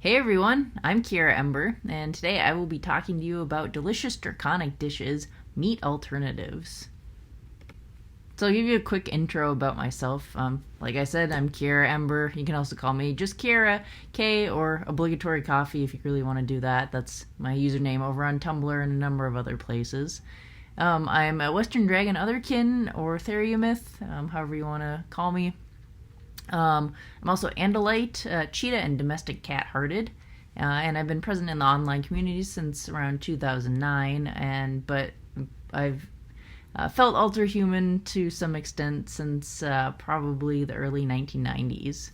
Hey everyone, I'm Kiera Ember, and today I will be talking to you about delicious Draconic dishes, meat alternatives. So I'll give you a quick intro about myself. Like I said, I'm Kiera Ember. You can also call me just Kiera, K, or Obligatory Coffee if you really want to do that. That's my username over on Tumblr and a number of other places. I'm a Western Dragon Otherkin, or Theriomyth, however you want to call me. I'm also Andalite, Cheetah, and Domestic Cat Hearted. And I've been present in the online community since around 2009, but I've felt alter human to some extent since probably the early 1990s.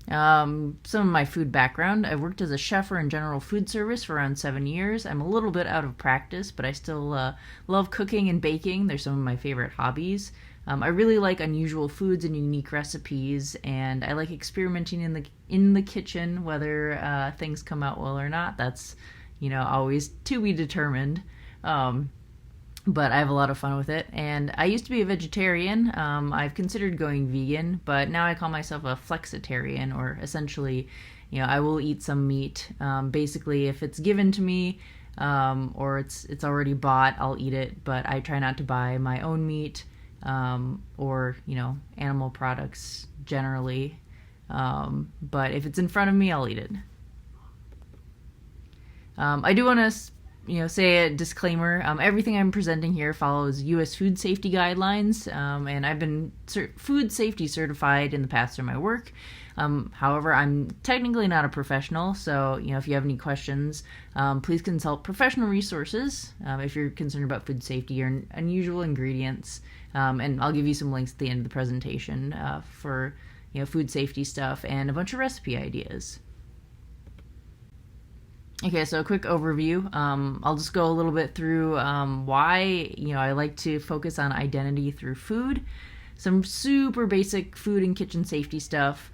Some of my food background: I've worked as a chef or in general food service for around 7 years. I'm a little bit out of practice, but I still love cooking and baking. They're some of my favorite hobbies. I really like unusual foods and unique recipes, and I like experimenting in the kitchen. Whether things come out well or not, that's always to be determined. But I have a lot of fun with it. And I used to be a vegetarian. I've considered going vegan, but now I call myself a flexitarian, or essentially, I will eat some meat. Basically, if it's given to me or it's already bought, I'll eat it. But I try not to buy my own meat or animal products generally. But if it's in front of me, I'll eat it. I do want to say a disclaimer. Everything I'm presenting here follows U.S. food safety guidelines, and I've been food safety certified in the past through my work. However, I'm technically not a professional, so if you have any questions, please consult professional resources if you're concerned about food safety or unusual ingredients. And I'll give you some links at the end of the presentation for food safety stuff and a bunch of recipe ideas. Okay, so a quick overview. I'll just go a little bit through why I like to focus on identity through food, some super basic food and kitchen safety stuff,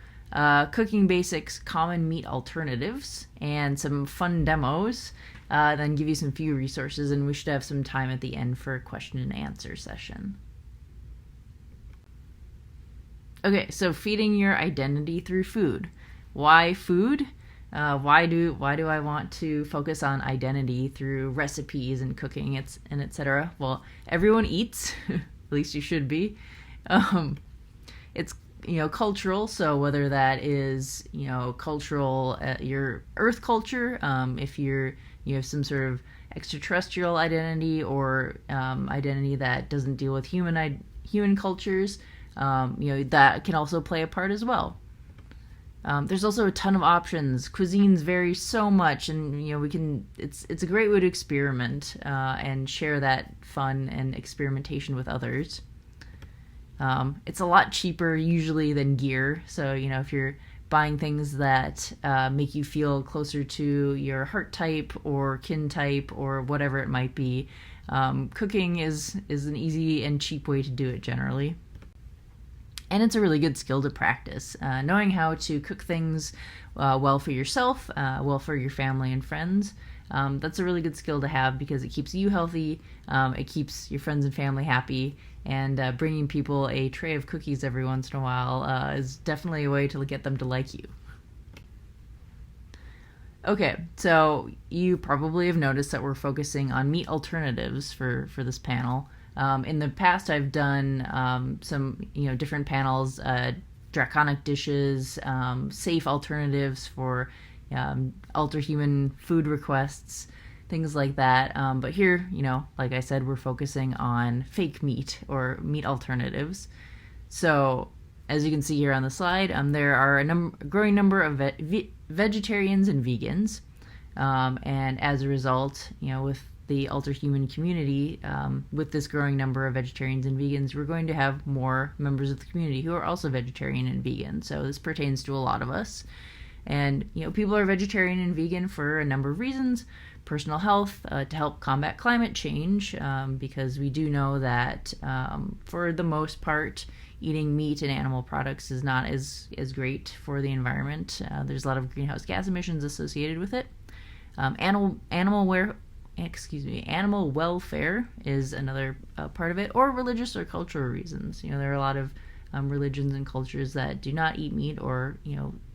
cooking basics, common meat alternatives, and some fun demos. Then give you some few resources, and we should have some time at the end for a question and answer session. Okay, so feeding your identity through food. Why food? Why do I want to focus on identity through recipes and cooking and etc.? Well, everyone eats, at least you should be. It's cultural, so whether that is cultural, your Earth culture, if you have some sort of extraterrestrial identity or identity that doesn't deal with human cultures, that can also play a part as well. There's also a ton of options. Cuisines vary so much, and it's a great way to experiment and share that fun and experimentation with others. It's a lot cheaper usually than gear, so if you're buying things that make you feel closer to your heart type or kin type or whatever it might be, cooking is an easy and cheap way to do it generally. And it's a really good skill to practice. Knowing how to cook things well for yourself, well for your family and friends, that's a really good skill to have because it keeps you healthy, it keeps your friends and family happy, and bringing people a tray of cookies every once in a while is definitely a way to get them to like you. Okay, so you probably have noticed that we're focusing on meat alternatives for this panel. In the past, I've done some different panels, draconic dishes, safe alternatives for alter-human food requests, things like that. But here, like I said, we're focusing on fake meat or meat alternatives. So as you can see here on the slide, there are a growing number of vegetarians and vegans, and as a result, with the alter-human community, with this growing number of vegetarians and vegans, we're going to have more members of the community who are also vegetarian and vegan. So this pertains to a lot of us. And, people are vegetarian and vegan for a number of reasons. Personal health, to help combat climate change, because we do know that for the most part, eating meat and animal products is not as great for the environment. There's a lot of greenhouse gas emissions associated with it. Animal welfare is another part of it, or religious or cultural reasons. There are a lot of religions and cultures that do not eat meat or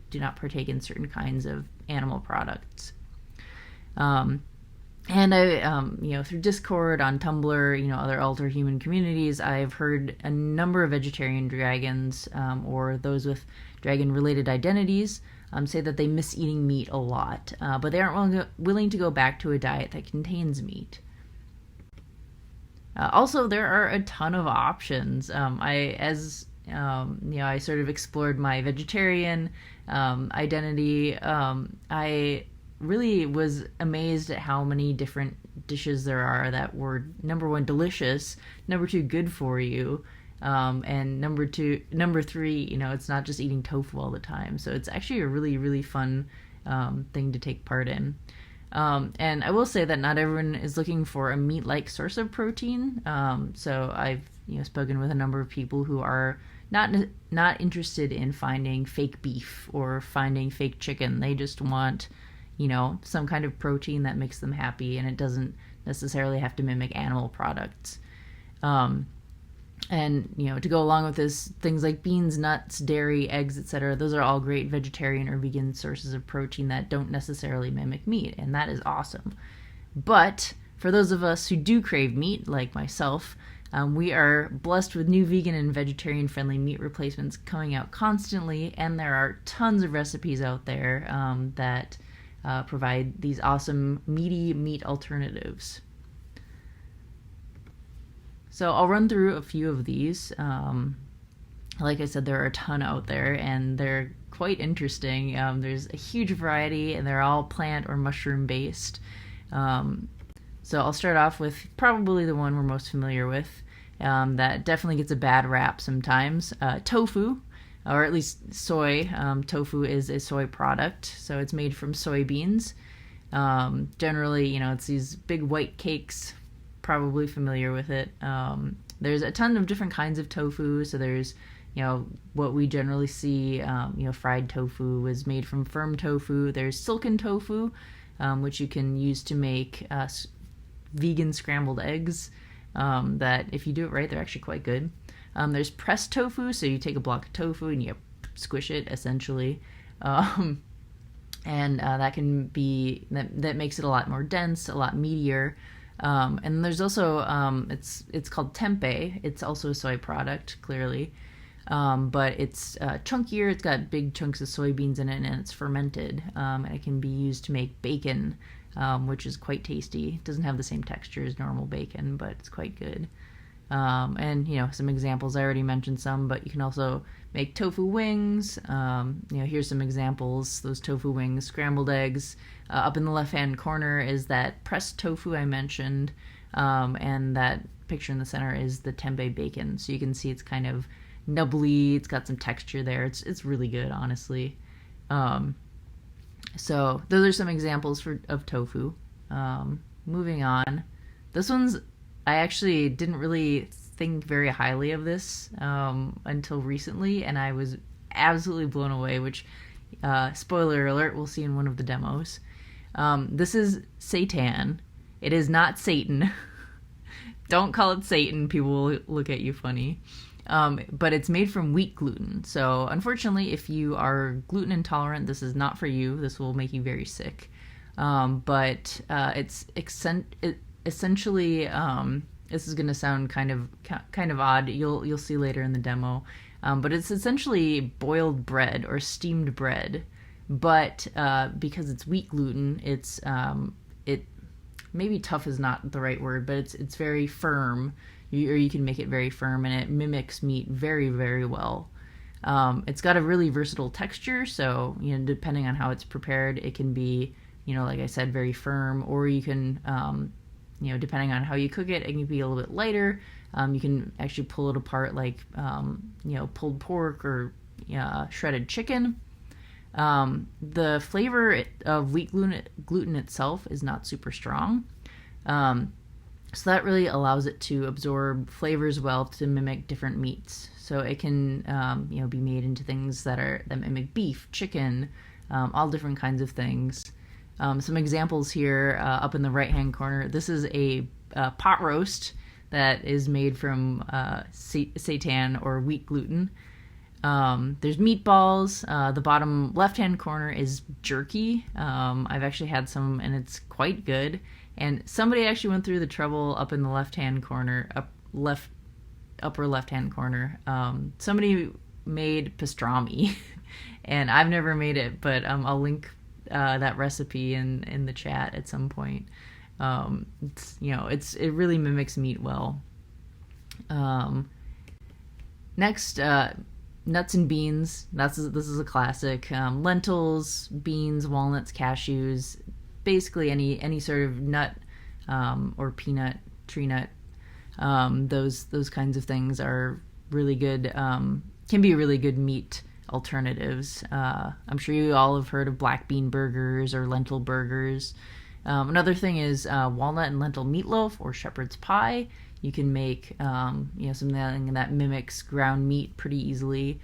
do not partake in certain kinds of animal products. And I, through Discord, on Tumblr, other alter human communities, I've heard a number of vegetarian dragons, or those with dragon-related identities, say that they miss eating meat a lot, but they aren't willing to go back to a diet that contains meat. Also, there are a ton of options. I sort of explored my vegetarian identity. I really was amazed at how many different dishes there are that were, number one, delicious, number two, good for you, and number three, it's not just eating tofu all the time. So it's actually a really, really fun thing to take part in. And I will say that not everyone is looking for a meat-like source of protein. So I've spoken with a number of people who are not interested in finding fake beef or finding fake chicken. They just want some kind of protein that makes them happy, and it doesn't necessarily have to mimic animal products. And to go along with this, things like beans, nuts, dairy, eggs, etc., those are all great vegetarian or vegan sources of protein that don't necessarily mimic meat, and that is awesome. But for those of us who do crave meat, like myself, we are blessed with new vegan and vegetarian-friendly meat replacements coming out constantly, and there are tons of recipes out there that provide these awesome meaty meat alternatives. So I'll run through a few of these. Like I said, there are a ton out there, and they're quite interesting. There's a huge variety, and they're all plant or mushroom based. So I'll start off with probably the one we're most familiar with, that definitely gets a bad rap sometimes. Tofu, or at least soy. Tofu is a soy product, so it's made from soybeans. Generally, it's these big white cakes, probably familiar with it. There's a ton of different kinds of tofu, so there's, what we generally see, fried tofu is made from firm tofu. There's silken tofu, which you can use to make vegan scrambled eggs, that if you do it right, they're actually quite good. There's pressed tofu, so you take a block of tofu and you squish it, essentially. And that can be, that makes it a lot more dense, a lot meatier. And there's also, it's called tempeh. It's also a soy product, clearly. But it's chunkier, it's got big chunks of soybeans in it, and it's fermented. And it can be used to make bacon, which is quite tasty. It doesn't have the same texture as normal bacon, but it's quite good. And some examples, I already mentioned some, but you can also make tofu wings. Here's some examples. Those tofu wings, scrambled eggs. Up in the left-hand corner is that pressed tofu I mentioned, and that picture in the center is the tempeh bacon. So you can see it's kind of nubbly. It's got some texture there. It's really good, honestly. So those are some examples of tofu. Moving on, this one's, I actually didn't really think very highly of this until recently, and I was absolutely blown away, which, spoiler alert, we'll see in one of the demos. This is seitan. It is not Satan. Don't call it Satan. People will look at you funny. But it's made from wheat gluten. So unfortunately, if you are gluten intolerant, this is not for you. This will make you very sick. But it's essentially, this is going to sound kind of odd. You'll see later in the demo. But it's essentially boiled bread or steamed bread. But because it's wheat gluten, it's maybe tough is not the right word, but it's very firm. You can make it very firm, and it mimics meat very, very well. It's got a really versatile texture, so depending on how it's prepared, it can be like I said, very firm, or you can depending on how you cook it, it can be a little bit lighter. You can actually pull it apart like pulled pork or shredded chicken. The flavor of wheat gluten itself is not super strong. So that really allows it to absorb flavors well to mimic different meats. So it can, be made into things that mimic beef, chicken, all different kinds of things. Some examples here up in the right-hand corner. This is a pot roast that is made from seitan or wheat gluten. There's meatballs. The bottom left-hand corner is jerky. I've actually had some, and it's quite good. And somebody actually went through the trouble up in the left-hand corner, upper left-hand corner. Somebody made pastrami, and I've never made it, but I'll link that recipe in the chat at some point. It really mimics meat well. Next, nuts and beans. This is a classic. Lentils, beans, walnuts, cashews, basically any sort of nut or peanut, tree nut. Those kinds of things are really good. Can be really good meat alternatives. I'm sure you all have heard of black bean burgers or lentil burgers. Another thing is walnut and lentil meatloaf or shepherd's pie. You can make something that mimics ground meat pretty easily.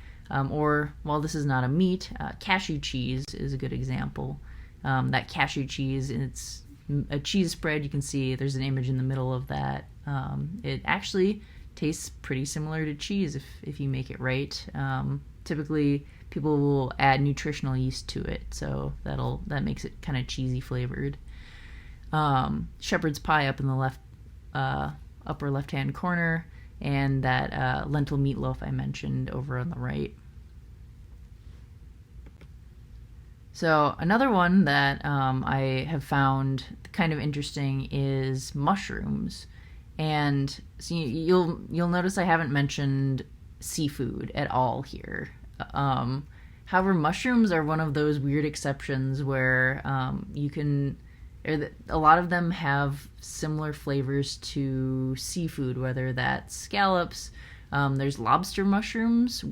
Or, while this is not a meat, cashew cheese is a good example. That cashew cheese, it's a cheese spread. You can see there's an image in the middle of that. It actually tastes pretty similar to cheese if you make it right. Typically, people will add nutritional yeast to it, so that makes it kind of cheesy flavored. Shepherd's pie up in the upper left-hand corner, and that lentil meatloaf I mentioned over on the right. So another one that I have found kind of interesting is mushrooms, and so you'll notice I haven't mentioned seafood at all here. However, mushrooms are one of those weird exceptions where a lot of them have similar flavors to seafood, whether that's scallops. There's lobster mushrooms,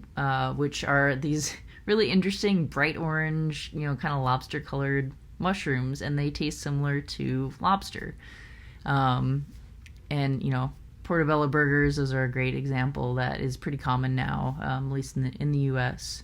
which are these really interesting bright orange, kind of lobster colored mushrooms, and they taste similar to lobster. Portobello burgers, those are a great example that is pretty common now, at least in the US.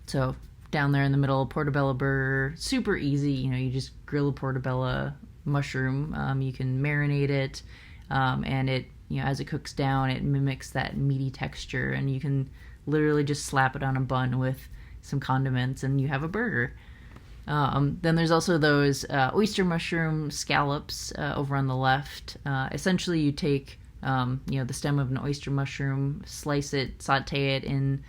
So down there in the middle, portobello burger, super easy. You just grill a portobello mushroom. You can marinate it, and it, as it cooks down, it mimics that meaty texture, and you can literally just slap it on a bun with some condiments, and you have a burger. Then there's also those oyster mushroom scallops over on the left. Essentially, you take the stem of an oyster mushroom, slice it, saute it in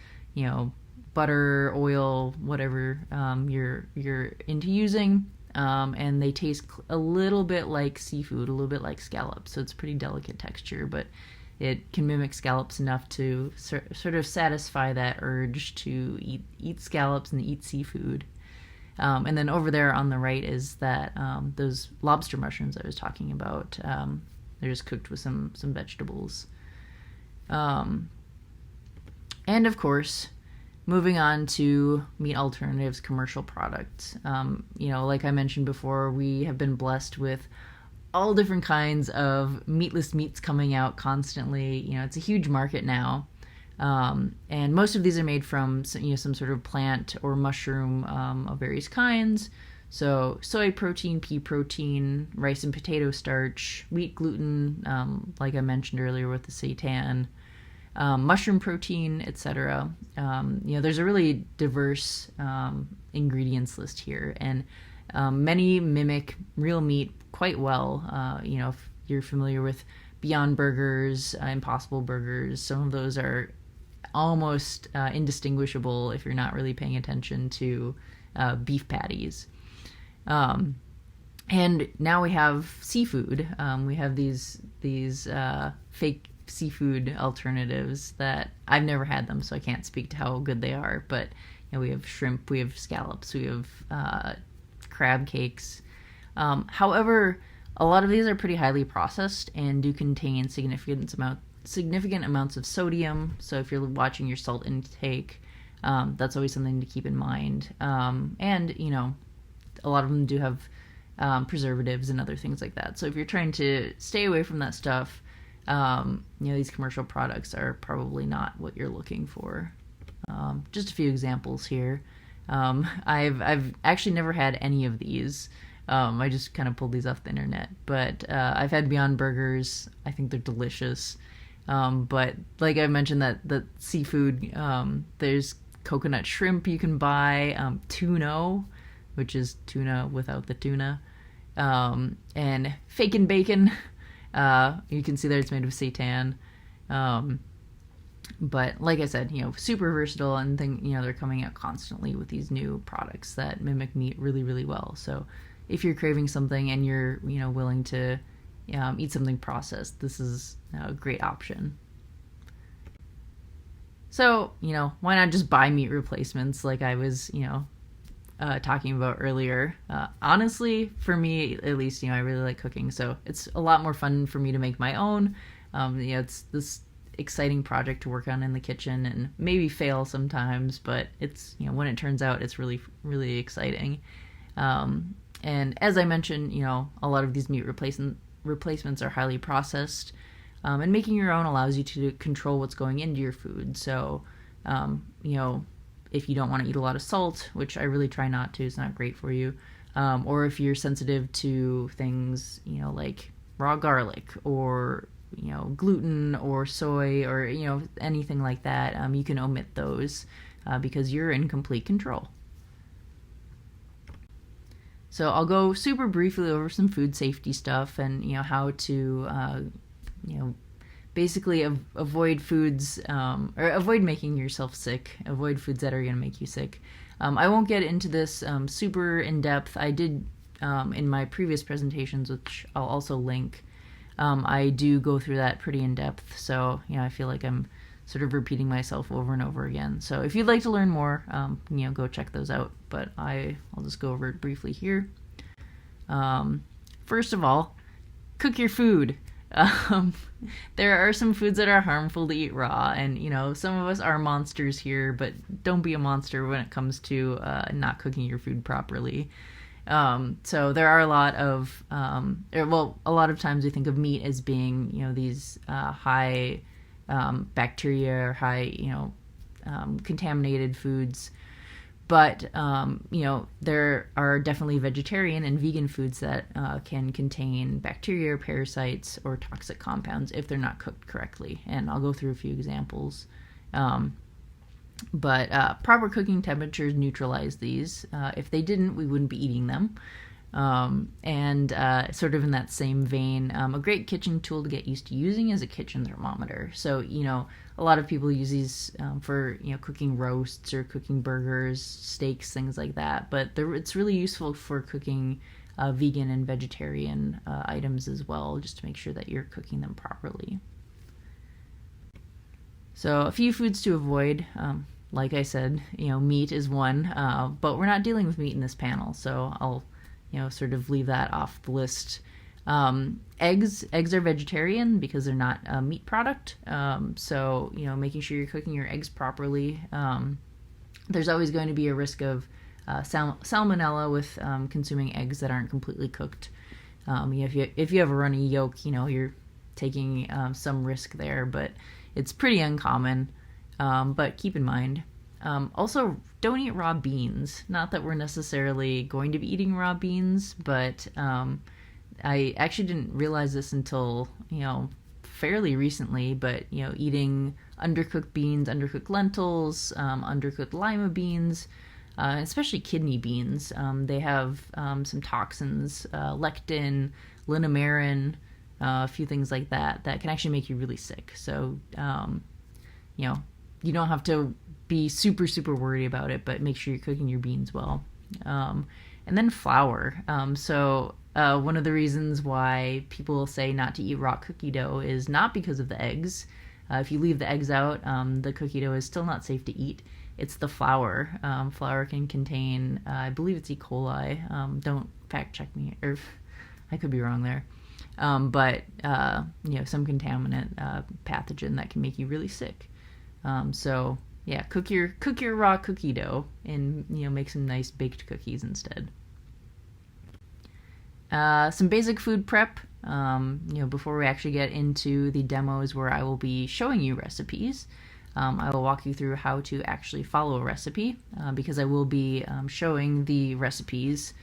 butter, oil, whatever you're into using, and they taste a little bit like seafood, a little bit like scallops. So it's a pretty delicate texture, but it can mimic scallops enough to sort of satisfy that urge to eat scallops and eat seafood. And then over there on the right is that those lobster mushrooms I was talking about. They're just cooked with some vegetables. And of course, moving on to meat alternatives, commercial products. Like I mentioned before, we have been blessed with all different kinds of meatless meats coming out constantly. It's a huge market now. And most of these are made from some sort of plant or mushroom of various kinds. So soy protein, pea protein, rice and potato starch, wheat gluten, like I mentioned earlier with the seitan, mushroom protein, etc. There's a really diverse ingredients list here, and many mimic real meat quite well. If you're familiar with Beyond Burgers, Impossible Burgers, some of those are almost indistinguishable if you're not really paying attention to beef patties. And now we have seafood. We have these fake seafood alternatives that I've never had them, so I can't speak to how good they are. But we have shrimp, we have scallops, we have crab cakes. However, a lot of these are pretty highly processed and do contain significant amounts of sodium. So if you're watching your salt intake, that's always something to keep in mind. And a lot of them do have preservatives and other things like that. So if you're trying to stay away from that stuff, these commercial products are probably not what you're looking for. Just a few examples here. I've actually never had any of these. I just kind of pulled these off the internet, but I've had Beyond Burgers. I think they're delicious. But like I mentioned, that the seafood, there's coconut shrimp you can buy, tuna, which is tuna without the tuna, and fakin' bacon. You can see there it's made of seitan. But like I said, super versatile, and they're coming out constantly with these new products that mimic meat really, really well. So if you're craving something and you're, willing to eat something processed, this is a great option. So, why not just buy meat replacements like I was, talking about earlier? Honestly, for me, at least, I really like cooking, so it's a lot more fun for me to make my own. It's this exciting project to work on in the kitchen and maybe fail sometimes, but it's, when it turns out, it's really, really exciting. And as I mentioned, a lot of these meat replacements are highly processed, and making your own allows you to control what's going into your food. So, if you don't want to eat a lot of salt, which I really try not to, it's not great for you, or if you're sensitive to things, like raw garlic or gluten or soy or anything like that, you can omit those because you're in complete control. So I'll go super briefly over some food safety stuff and how to basically avoid foods, or avoid making yourself sick, avoid foods that are going to make you sick. I won't get into this super in depth. I did in my previous presentations, which I'll also link. I do go through that pretty in depth, so I feel like I'm sort of repeating myself over and over again. So if you'd like to learn more, go check those out. But I'll just go over it briefly here. First of all, cook your food. There are some foods that are harmful to eat raw, and some of us are monsters here, but don't be a monster when it comes to not cooking your food properly. So there are a lot of a lot of times we think of meat as being these high bacteria or high contaminated foods, but there are definitely vegetarian and vegan foods that can contain bacteria, parasites, or toxic compounds if they're not cooked correctly, and I'll go through a few examples. But proper cooking temperatures neutralize these. If they didn't, we wouldn't be eating them. And sort of in that same vein, a great kitchen tool to get used to using is a kitchen thermometer. So, a lot of people use these for, cooking roasts or cooking burgers, steaks, things like that. But it's really useful for cooking vegan and vegetarian items as well, just to make sure that you're cooking them properly. So a few foods to avoid. Like I said, meat is one, but we're not dealing with meat in this panel, so I'll, sort of leave that off the list. Eggs are vegetarian because they're not a meat product. So, making sure you're cooking your eggs properly. There's always going to be a risk of salmonella with consuming eggs that aren't completely cooked. If you have a runny yolk, you're taking some risk there, but it's pretty uncommon, but keep in mind. Also, don't eat raw beans. Not that we're necessarily going to be eating raw beans, but I actually didn't realize this until, fairly recently, but, eating undercooked beans, undercooked lentils, undercooked lima beans, especially kidney beans. They have some toxins, lectin, linamarin, a few things like that can actually make you really sick. So, you don't have to be super, super worried about it, but make sure you're cooking your beans well. And then flour. One of the reasons why people say not to eat raw cookie dough is not because of the eggs. If you leave the eggs out, the cookie dough is still not safe to eat. It's the flour. Flour can contain, I believe it's E. coli. Don't fact check me, or I could be wrong there. But some contaminant, pathogen that can make you really sick. Cook your raw cookie dough and make some nice baked cookies instead. Some basic food prep. Before we actually get into the demos where I will be showing you recipes, I will walk you through how to actually follow a recipe because I will be showing the recipes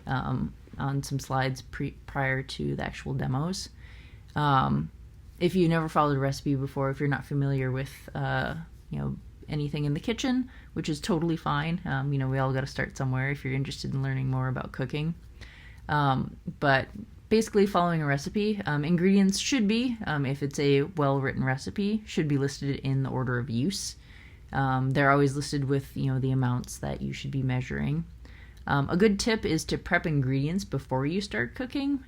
on some slides prior to the actual demos. If you've never followed a recipe before, if you're not familiar with, anything in the kitchen, which is totally fine. We all got to start somewhere if you're interested in learning more about cooking. But basically following a recipe, ingredients should be, if it's a well-written recipe, should be listed in the order of use. They're always listed with, the amounts that you should be measuring. A good tip is to prep ingredients before you start cooking,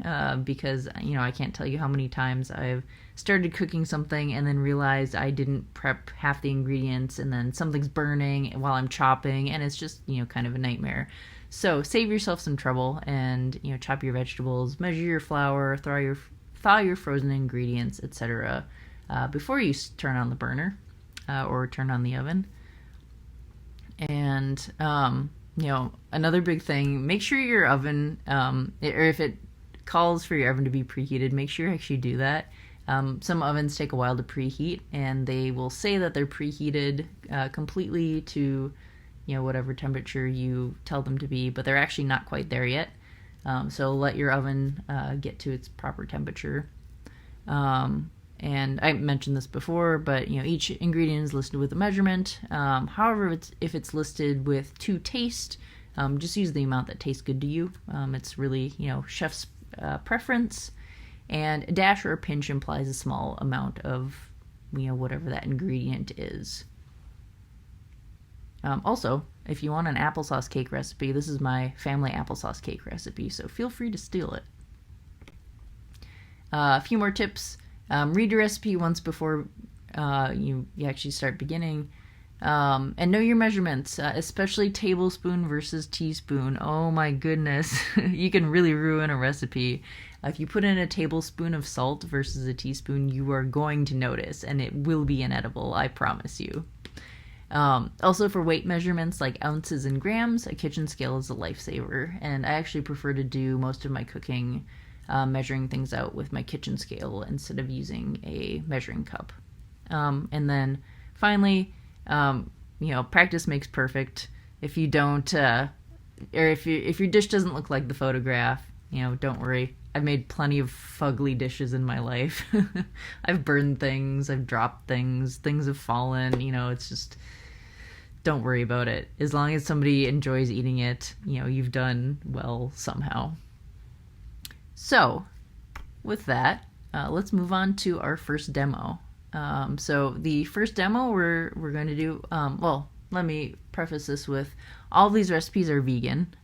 because, I can't tell you how many times I've started cooking something and then realized I didn't prep half the ingredients, and then something's burning while I'm chopping, and it's just, kind of a nightmare. So save yourself some trouble and, chop your vegetables, measure your flour, thaw your frozen ingredients, etc., before you turn on the burner or turn on the oven. And, another big thing, make sure your oven, or if it calls for your oven to be preheated, make sure you actually do that. Some ovens take a while to preheat, and they will say that they're preheated completely to, whatever temperature you tell them to be, but they're actually not quite there yet. So let your oven get to its proper temperature. And I mentioned this before, but each ingredient is listed with a measurement. However, if it's listed with to taste, just use the amount that tastes good to you. It's really chef's preference, and a dash or a pinch implies a small amount of whatever that ingredient is. Also, if you want an applesauce cake recipe, this is my family applesauce cake recipe, so feel free to steal it. A few more tips. Read your recipe once before you actually start beginning. And know your measurements, especially tablespoon versus teaspoon. Oh my goodness, you can really ruin a recipe. If you put in a tablespoon of salt versus a teaspoon, you are going to notice, and it will be inedible, I promise you. Also, for weight measurements like ounces and grams, a kitchen scale is a lifesaver, and I actually prefer to do most of my cooking measuring things out with my kitchen scale instead of using a measuring cup. And then finally, practice makes perfect. If you don't, or if your dish doesn't look like the photograph, don't worry. I've made plenty of fugly dishes in my life. I've burned things, I've dropped things have fallen, it's just, don't worry about it. As long as somebody enjoys eating it, you've done well somehow. So, with that, let's move on to our first demo. So the first demo we're going to do, let me preface this with, all of these recipes are vegan.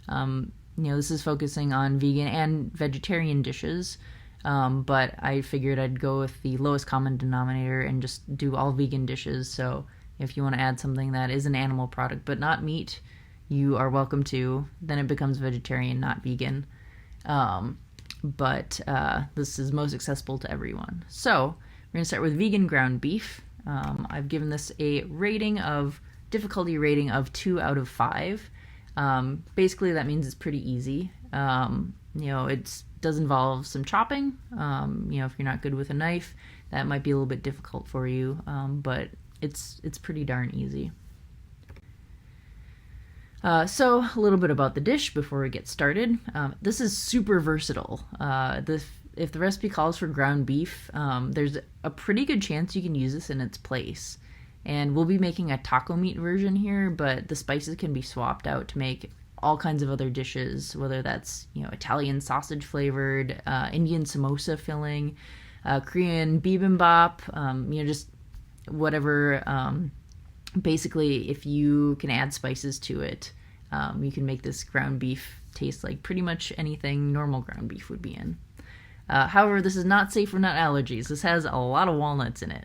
This is focusing on vegan and vegetarian dishes, but I figured I'd go with the lowest common denominator and just do all vegan dishes. So if you want to add something that is an animal product but not meat, you are welcome to. Then it becomes vegetarian, not vegan. But this is most accessible to everyone. So we're going to start with vegan ground beef. I've given this a difficulty rating of 2 out of 5. Basically, that means it's pretty easy. It does involve some chopping. If you're not good with a knife, that might be a little bit difficult for you, but it's pretty darn easy. So a little bit about the dish before we get started. This is super versatile. If the recipe calls for ground beef, there's a pretty good chance you can use this in its place. And we'll be making a taco meat version here, but the spices can be swapped out to make all kinds of other dishes, whether that's, Italian sausage flavored, Indian samosa filling, Korean bibimbap, just whatever. Basically, if you can add spices to it, you can make this ground beef taste like pretty much anything normal ground beef would be in. However, this is not safe for nut allergies. This has a lot of walnuts in it.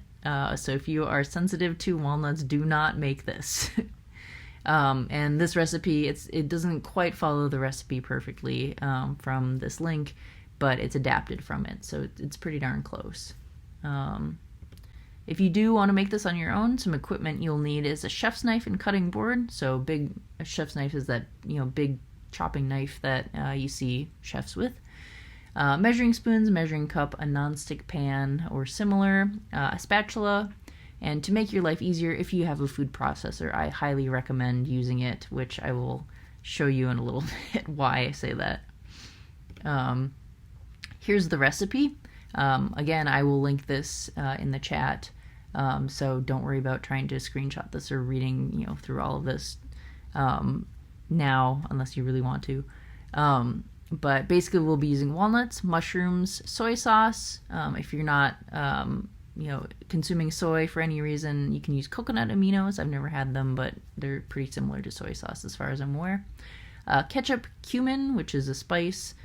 So if you are sensitive to walnuts, do not make this. And this recipe, it doesn't quite follow the recipe perfectly from this link, but it's adapted from it, so it's pretty darn close. If you do want to make this on your own, some equipment you'll need is a chef's knife and cutting board. So a chef's knife is that big chopping knife that you see chefs with. Measuring spoons, measuring cup, a nonstick pan or similar, a spatula, and to make your life easier, if you have a food processor, I highly recommend using it, which I will show you in a little bit why I say that. Here's the recipe. Again, I will link this in the chat, so don't worry about trying to screenshot this or reading through all of this now, unless you really want to. But basically, we'll be using walnuts, mushrooms, soy sauce. If you're not consuming soy for any reason, you can use coconut aminos. I've never had them, but they're pretty similar to soy sauce as far as I'm aware. Ketchup, cumin, which is a spice,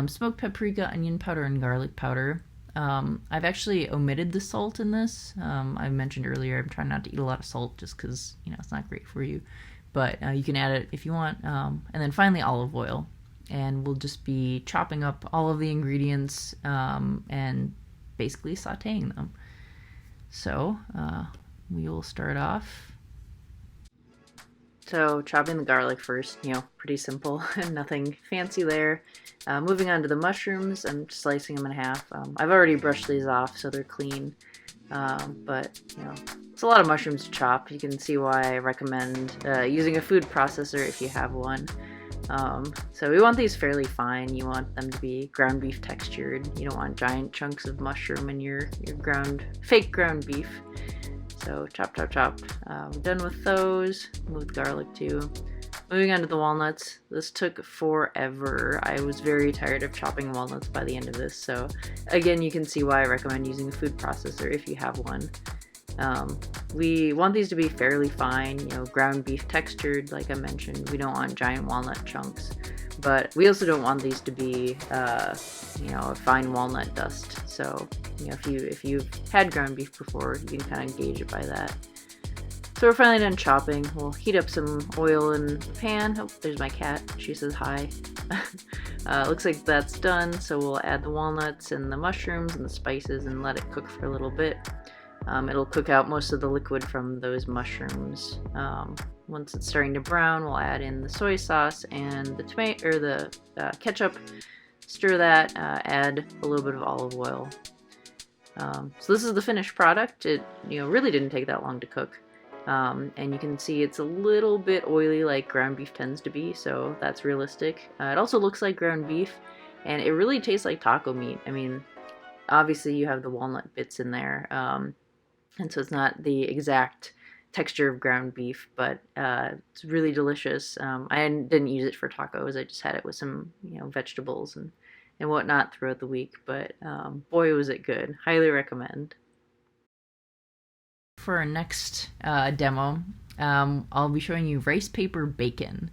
smoked paprika, onion powder, and garlic powder. I've actually omitted the salt in this. I mentioned earlier I'm trying not to eat a lot of salt just because it's not great for you, but you can add it if you want. And then finally olive oil, and we'll just be chopping up all of the ingredients and basically sauteing them. So we will start off. So chopping the garlic first, pretty simple, nothing fancy there. Moving on to the mushrooms, I'm slicing them in half. I've already brushed these off so they're clean, but it's a lot of mushrooms to chop. You can see why I recommend using a food processor if you have one. So we want these fairly fine. You want them to be ground beef textured. You don't want giant chunks of mushroom in your fake ground beef. So chop, chop, chop. We're done with those. Move the garlic too. Moving on to the walnuts. This took forever. I was very tired of chopping walnuts by the end of this. So again, you can see why I recommend using a food processor if you have one. We want these to be fairly fine, ground beef textured, like I mentioned. We don't want giant walnut chunks, but we also don't want these to be, a fine walnut dust. So, if you've had ground beef before, you can kind of gauge it by that. So we're finally done chopping. We'll heat up some oil in the pan. Oh, there's my cat. She says hi. Looks like that's done. So we'll add the walnuts and the mushrooms and the spices and let it cook for a little bit. It'll cook out most of the liquid from those mushrooms. Once it's starting to brown, we'll add in the soy sauce and the tomato or the ketchup. Stir that. Add a little bit of olive oil. So this is the finished product. It really didn't take that long to cook, and you can see it's a little bit oily like ground beef tends to be. So that's realistic. It also looks like ground beef, and it really tastes like taco meat. I mean, obviously you have the walnut bits in there. And so it's not the exact texture of ground beef, but it's really delicious. I didn't use it for tacos. I just had it with some, vegetables and whatnot throughout the week. But boy, was it good. Highly recommend. For our next demo, I'll be showing you rice paper bacon.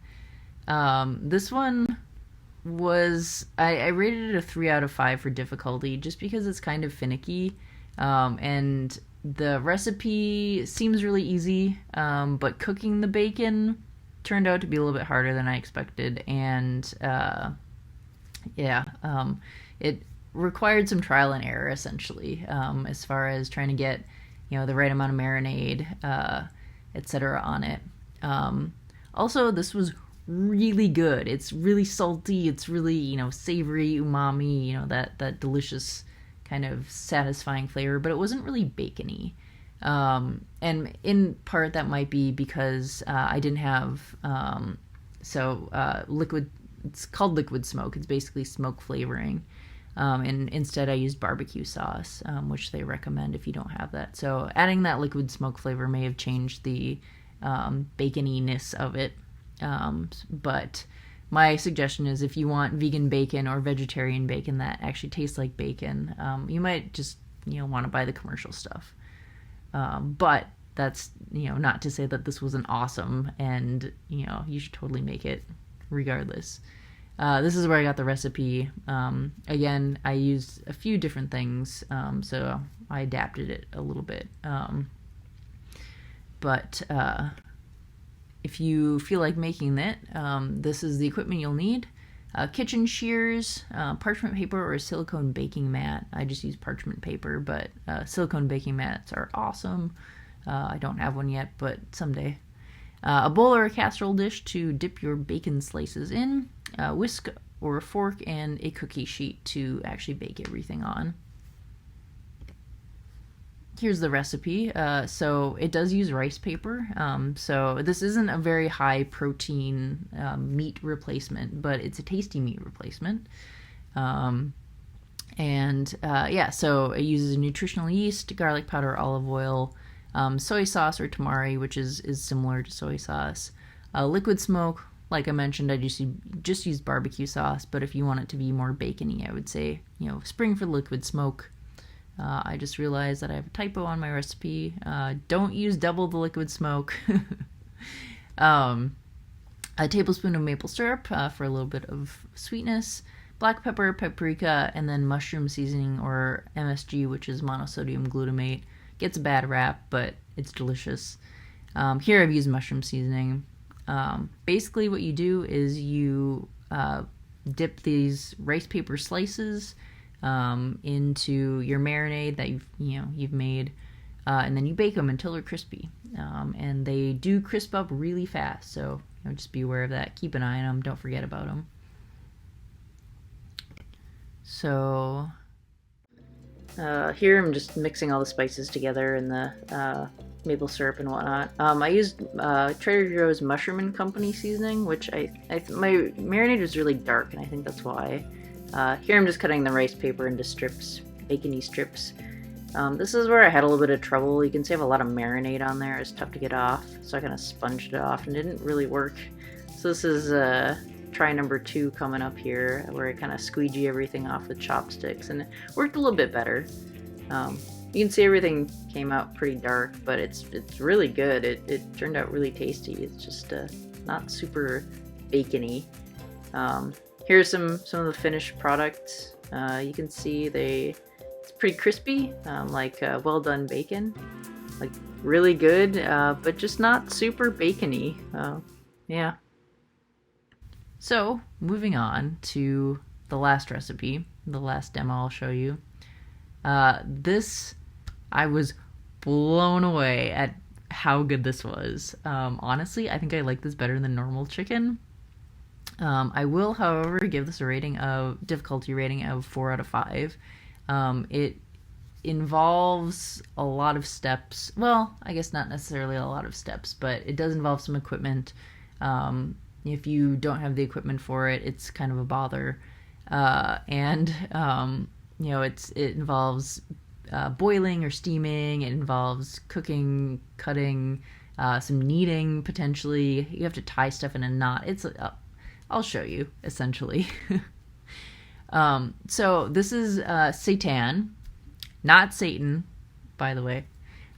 This one was, I rated it a 3 out of 5 for difficulty just because it's kind of finicky. And the recipe seems really easy, but cooking the bacon turned out to be a little bit harder than I expected, and it required some trial and error essentially, as far as trying to get the right amount of marinade, etc. on it. Also, this was really good. It's really salty. It's really savory, umami. That delicious kind of satisfying flavor, but it wasn't really bacony. And in part that might be because I didn't have liquid. It's called liquid smoke. It's basically smoke flavoring, and instead I used barbecue sauce, which they recommend if you don't have that. So adding that liquid smoke flavor may have changed the baconiness of it, but my suggestion is if you want vegan bacon or vegetarian bacon that actually tastes like bacon, you might just want to buy the commercial stuff. But that's not to say that this wasn't awesome, and you should totally make it regardless. This is where I got the recipe. Again, I used a few different things, so I adapted it a little bit. But if you feel like making it, this is the equipment you'll need. Kitchen shears, parchment paper, or a silicone baking mat. I just use parchment paper, but silicone baking mats are awesome. I don't have one yet, but someday. A bowl or a casserole dish to dip your bacon slices in, a whisk or a fork, and a cookie sheet to actually bake everything on. Here's the recipe. So it does use rice paper. So this isn't a very high protein meat replacement, but it's a tasty meat replacement. And yeah, so it uses nutritional yeast, garlic powder, olive oil, soy sauce or tamari, which is similar to soy sauce. Liquid smoke, like I mentioned, I just use barbecue sauce, but if you want it to be more bacony, I would say, spring for liquid smoke. I just realized that I have a typo on my recipe. Don't use double the liquid smoke. A tablespoon of maple syrup for a little bit of sweetness, black pepper, paprika, and then mushroom seasoning, or MSG, which is monosodium glutamate. Gets a bad rap, but it's delicious. Here I've used mushroom seasoning. Basically what you do is you dip these rice paper slices into your marinade that you've made, and then you bake them until they're crispy. And they do crisp up really fast, so just be aware of that. Keep an eye on them. Don't forget about them. So here I'm just mixing all the spices together and the maple syrup and whatnot. I used Trader Joe's Mushroom and Company seasoning, which my marinade was really dark, and I think that's why. Here I'm just cutting the rice paper into strips, bacony strips. This is where I had a little bit of trouble. You can see I have a lot of marinade on there. It's tough to get off, so I kind of sponged it off and it didn't really work. So this is try number 2 coming up here, where I kind of squeegee everything off with chopsticks, and it worked a little bit better. You can see everything came out pretty dark, but it's really good. It turned out really tasty. It's just not super bacony. Here's some of the finished products. You can see it's pretty crispy, like well done bacon. Like really good, but just not super bacony. Yeah. So moving on to the last recipe, the last demo I'll show you. This, I was blown away at how good this was. Honestly, I think I like this better than normal chicken. I will, however, give this a difficulty rating of 4 out of 5. It involves a lot of steps. Well, I guess not necessarily a lot of steps, but it does involve some equipment. If you don't have the equipment for it, it's kind of a bother. It involves boiling or steaming. It involves cooking, cutting, some kneading potentially. You have to tie stuff in a knot. I'll show you, essentially. So this is seitan, not Satan, by the way.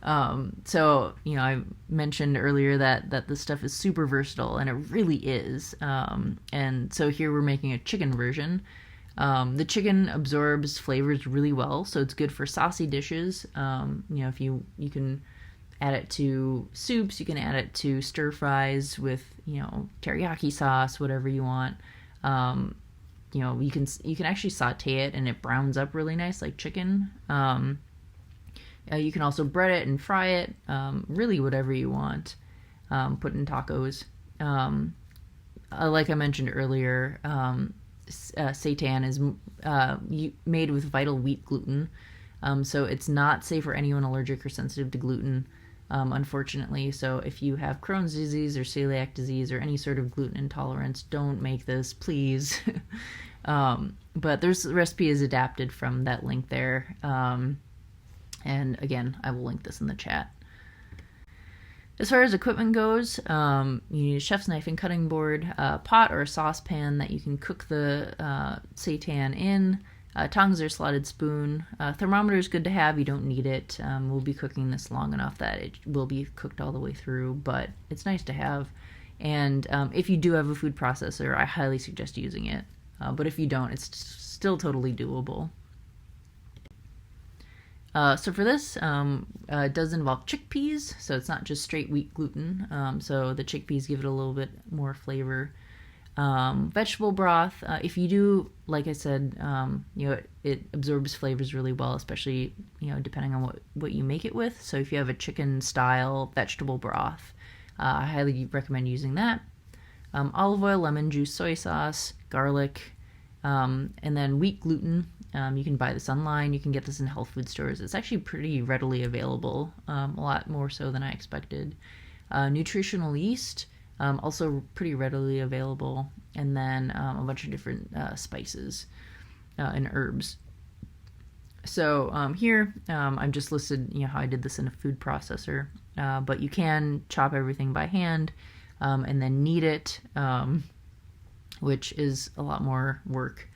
I mentioned earlier that this stuff is super versatile, and it really is. And so here we're making a chicken version. The chicken absorbs flavors really well, so it's good for saucy dishes. If you can add it to soups, you can add it to stir fries with, teriyaki sauce, whatever you want. You can actually saute it and it browns up really nice like chicken. You can also bread it and fry it, really whatever you want. Put in tacos. Like I mentioned earlier, seitan is made with vital wheat gluten, so it's not safe for anyone allergic or sensitive to gluten, unfortunately. So if you have Crohn's disease or celiac disease or any sort of gluten intolerance, don't make this, please. But the recipe is adapted from that link there. And again, I will link this in the chat. As far as equipment goes, you need a chef's knife and cutting board, a pot or a saucepan that you can cook the seitan in, tongs or slotted spoon. Thermometer is good to have. You don't need it. We'll be cooking this long enough that it will be cooked all the way through, but it's nice to have. And if you do have a food processor, I highly suggest using it. But if you don't, it's still totally doable. So for this, it does involve chickpeas, so it's not just straight wheat gluten. So the chickpeas give it a little bit more flavor. Vegetable broth, if you do, like I said, it absorbs flavors really well, especially, depending on what you make it with. So if you have a chicken style vegetable broth, I highly recommend using that. Olive oil, lemon juice, soy sauce, garlic, and then wheat gluten. You can buy this online. You can get this in health food stores. It's actually pretty readily available, a lot more so than I expected. Nutritional yeast, also pretty readily available. And then a bunch of different spices and herbs. So here, I've just listed, how I did this in a food processor, but you can chop everything by hand and then knead it, which is a lot more work,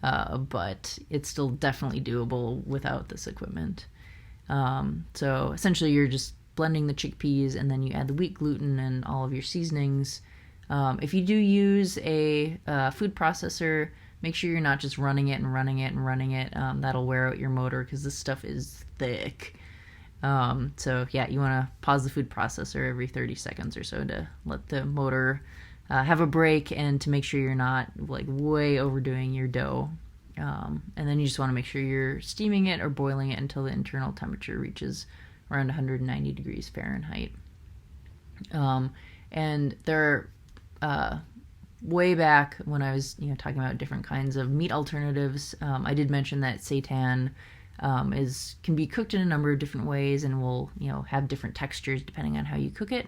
but it's still definitely doable without this equipment. So essentially, you're just blending the chickpeas, and then you add the wheat gluten and all of your seasonings. If you do use a food processor, make sure you're not just running it and running it and running it. That'll wear out your motor because this stuff is thick. So yeah, you want to pause the food processor every 30 seconds or so to let the motor have a break and to make sure you're not like way overdoing your dough. And then you just want to make sure you're steaming it or boiling it until the internal temperature reaches around 190 degrees Fahrenheit. And there are way back when I was talking about different kinds of meat alternatives, I did mention that seitan can be cooked in a number of different ways and will have different textures depending on how you cook it.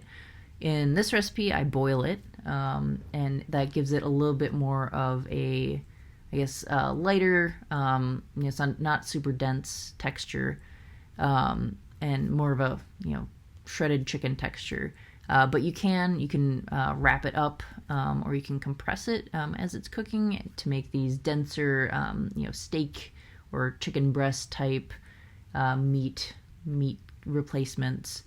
In this recipe, I boil it, and that gives it a little bit more of a, I guess, lighter, it's not super dense texture, and more of a shredded chicken texture. But you can wrap it up, or you can compress it as it's cooking to make these denser, steak or chicken breast type meat replacements.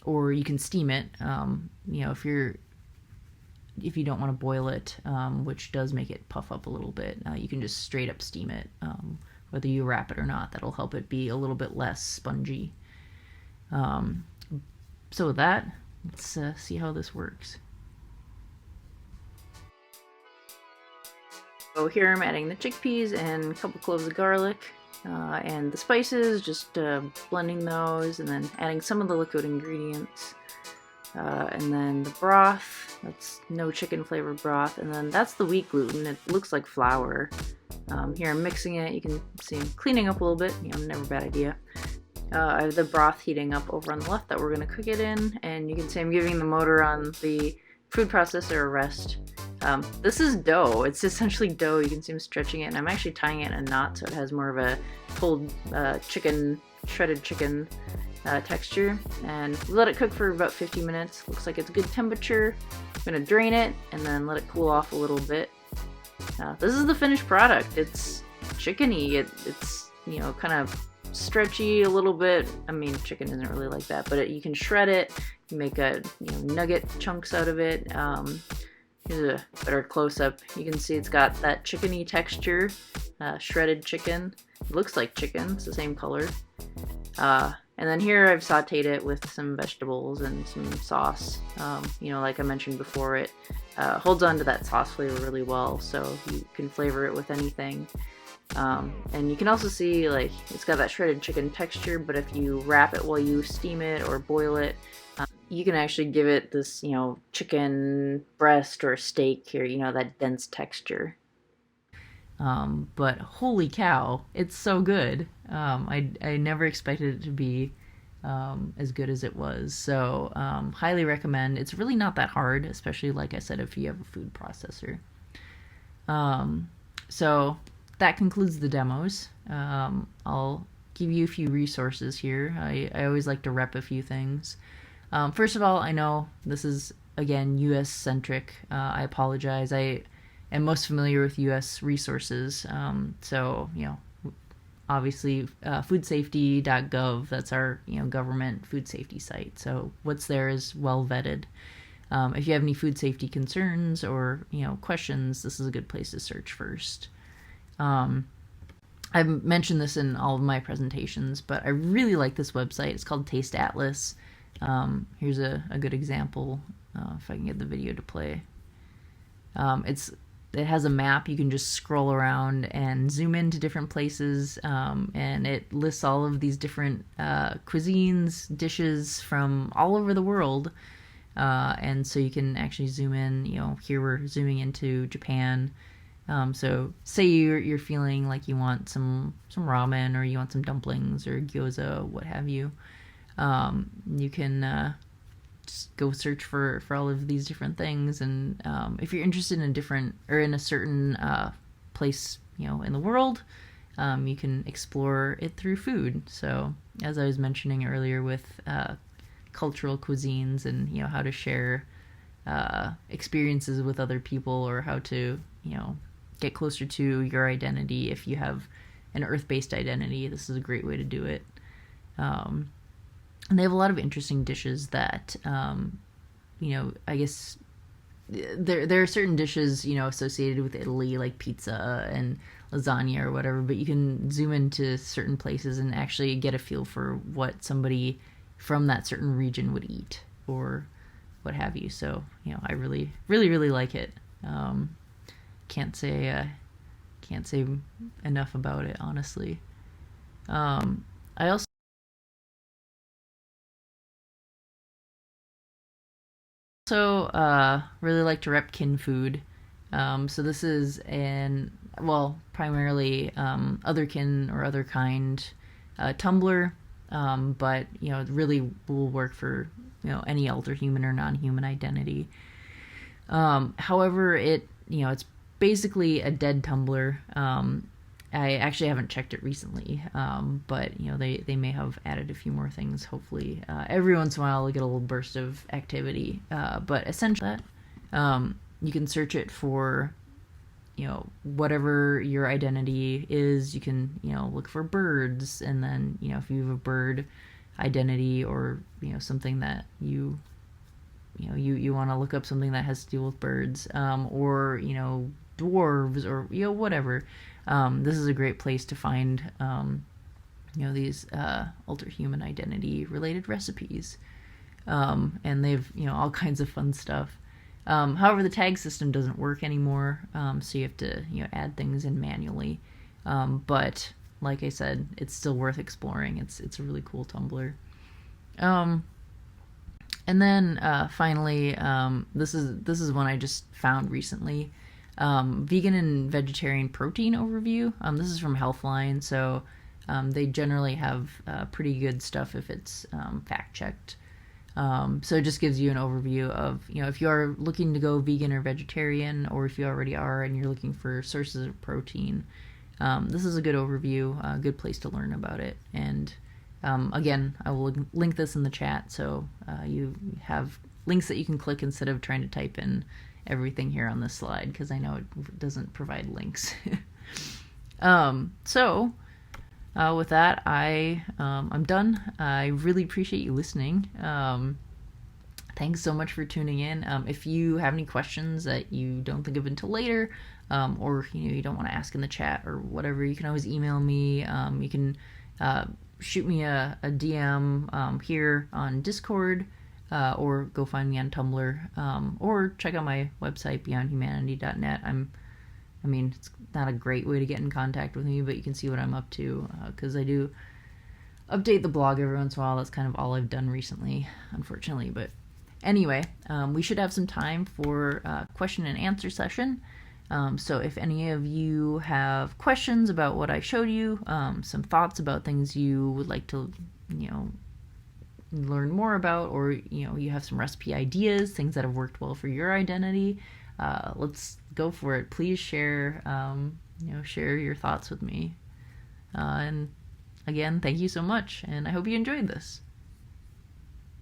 Or you can steam it. If you don't want to boil it, which does make it puff up a little bit, you can just straight up steam it. Whether you wrap it or not, that'll help it be a little bit less spongy. So with that, let's see how this works. So here I'm adding the chickpeas and a couple cloves of garlic and the spices, just blending those and then adding some of the liquid ingredients. And then the broth, that's no chicken flavored broth, and then that's the wheat gluten. It looks like flour. Here I'm mixing it. You can see I'm cleaning up a little bit, never a bad idea. I have the broth heating up over on the left that we're going to cook it in, and you can see I'm giving the motor on the food processor a rest. This is dough. It's essentially dough. You can see I'm stretching it, and I'm actually tying it in a knot so it has more of a pulled shredded chicken texture. And let it cook for about 50 minutes. Looks like it's good temperature. I'm going to drain it and then let it cool off a little bit. This is the finished product. It's chickeny. It's kind of stretchy a little bit. I mean, chicken isn't really like that, but you can shred it. You make nugget chunks out of it. Here's a better close-up. You can see it's got that chickeny texture, shredded chicken. It looks like chicken. It's the same color. And then here I've sauteed it with some vegetables and some sauce. Like I mentioned before, it holds on to that sauce flavor really well, so you can flavor it with anything. And you can also see it's got that shredded chicken texture, but if you wrap it while you steam it or boil it, you can actually give it this, chicken breast or steak or, that dense texture. But holy cow, it's so good. I never expected it to be as good as it was. So highly recommend. It's really not that hard, especially like I said, if you have a food processor. So that concludes the demos. I'll give you a few resources here. I always like to rep a few things. First of all, I know this is, again, US centric. I apologize. I am most familiar with US resources. So, obviously, foodsafety.gov, that's our, government food safety site. So what's there is well vetted. If you have any food safety concerns or, questions, this is a good place to search first. I've mentioned this in all of my presentations, but I really like this website. It's called Taste Atlas. Here's a good example, if I can get the video to play. It has a map. You can just scroll around and zoom into different places, and it lists all of these different cuisines, dishes from all over the world. And so you can actually zoom in. Here we're zooming into Japan. So say you're feeling like you want some ramen, or you want some dumplings or gyoza, what have you. You can just go search for all of these different things, and if you're interested in a certain place, in the world, you can explore it through food. So, as I was mentioning earlier with cultural cuisines and, how to share experiences with other people, or how to, get closer to your identity if you have an earth-based identity, this is a great way to do it. And they have a lot of interesting dishes that, I guess there are certain dishes, associated with Italy, like pizza and lasagna or whatever, but you can zoom into certain places and actually get a feel for what somebody from that certain region would eat or what have you. So, I really, really, really like it. Can't say enough about it, honestly. I also really like to rep Kinfood. So this is primarily otherkin or other kind tumbler, but it really will work for any elder human or non-human identity. However, it's basically a dead tumbler. I actually haven't checked it recently, but they may have added a few more things. Hopefully, every once in a while, I'll get a little burst of activity. But essentially, you can search it for whatever your identity is. You can look for birds, and then if you have a bird identity, or something that you want to look up something that has to do with birds, or dwarves, or whatever. This is a great place to find these alter human identity related recipes, and they've all kinds of fun stuff. However, the tag system doesn't work anymore, so you have to add things in manually. But like I said, it's still worth exploring. It's a really cool Tumblr. And then finally, this is one I just found recently. Vegan and vegetarian protein overview. This is from Healthline, so they generally have pretty good stuff if it's fact checked. So it just gives you an overview of if you are looking to go vegan or vegetarian, or if you already are and you're looking for sources of protein. This is a good overview, a good place to learn about it. And again, I will link this in the chat, so you have links that you can click instead of trying to type in everything here on this slide, because I know it doesn't provide links. With that, I'm done. I really appreciate you listening. Thanks so much for tuning in. If you have any questions that you don't think of until later, or you don't want to ask in the chat or whatever, you can always email me. You can shoot me a DM here on Discord, or go find me on Tumblr, or check out my website, beyondhumanity.net. It's not a great way to get in contact with me, but you can see what I'm up to, because I do update the blog every once in a while. That's kind of all I've done recently, unfortunately. But anyway, we should have some time for a question and answer session. So if any of you have questions about what I showed you, some thoughts about things you would like to, learn more about, or, you have some recipe ideas, things that have worked well for your identity, let's go for it. Please share your thoughts with me. And again, thank you so much, and I hope you enjoyed this.